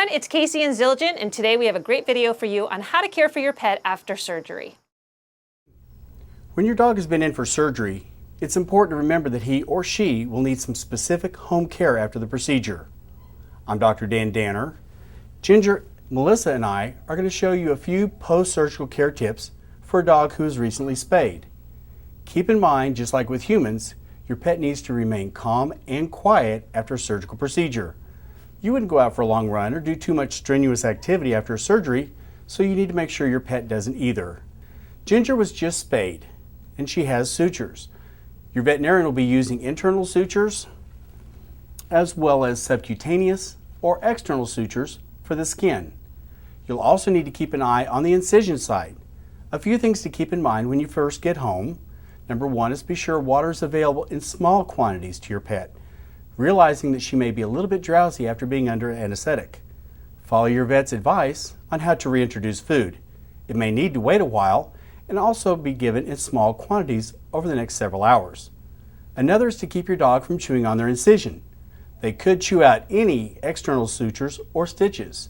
everyone, it's Casey and Zildjian, and today we have a great video for you on how to care for your pet after surgery. When your dog has been in for surgery, it's important to remember that he or she will need some specific home care after the procedure. I'm Dr. Dan Danner. Ginger, Melissa, and I are going to show you a few post-surgical care tips for a dog who is recently spayed. Keep in mind, just like with humans, your pet needs to remain calm and quiet after a surgical procedure. You wouldn't go out for a long run or do too much strenuous activity after a surgery, so you need to make sure your pet doesn't either. Ginger was just spayed, and she has sutures. Your veterinarian will be using internal sutures as well as subcutaneous or external sutures for the skin. You'll also need to keep an eye on the incision site. A few things to keep in mind when you first get home. Number one is be sure water is available in small quantities to your pet, realizing that she may be a little bit drowsy after being under anesthetic. Follow your vet's advice on how to reintroduce food. It may need to wait a while and also be given in small quantities over the next several hours. Another is to keep your dog from chewing on their incision. They could chew out any external sutures or stitches.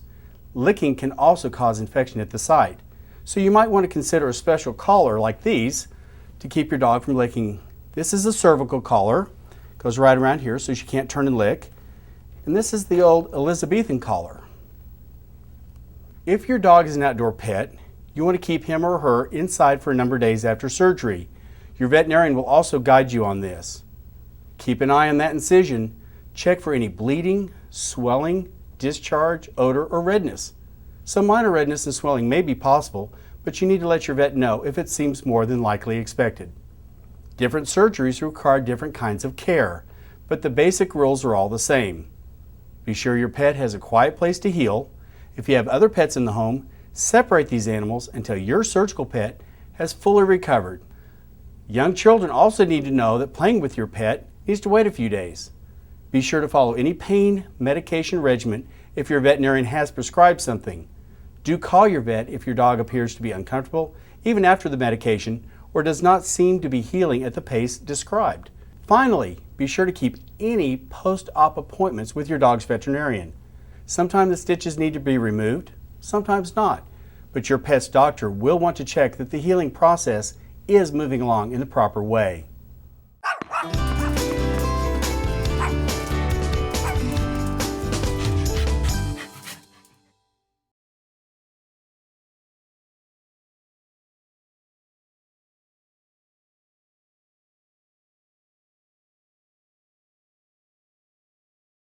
Licking can also cause infection at the site, so you might want to consider a special collar like these to keep your dog from licking. This is a cervical collar. Goes right around here so she can't turn and lick. And this is the old Elizabethan collar. If your dog is an outdoor pet, you want to keep him or her inside for a number of days after surgery. Your veterinarian will also guide you on this. Keep an eye on that incision. Check for any bleeding, swelling, discharge, odor, or redness. Some minor redness and swelling may be possible, but you need to let your vet know if it seems more than likely expected. Different surgeries require different kinds of care, but the basic rules are all the same. Be sure your pet has a quiet place to heal. If you have other pets in the home, separate these animals until your surgical pet has fully recovered. Young children also need to know that playing with your pet needs to wait a few days. Be sure to follow any pain medication regimen if your veterinarian has prescribed something. Do call your vet if your dog appears to be uncomfortable, even after the medication, or does not seem to be healing at the pace described. Finally, be sure to keep any post-op appointments with your dog's veterinarian. Sometimes the stitches need to be removed, sometimes not, but your pet's doctor will want to check that the healing process is moving along in the proper way.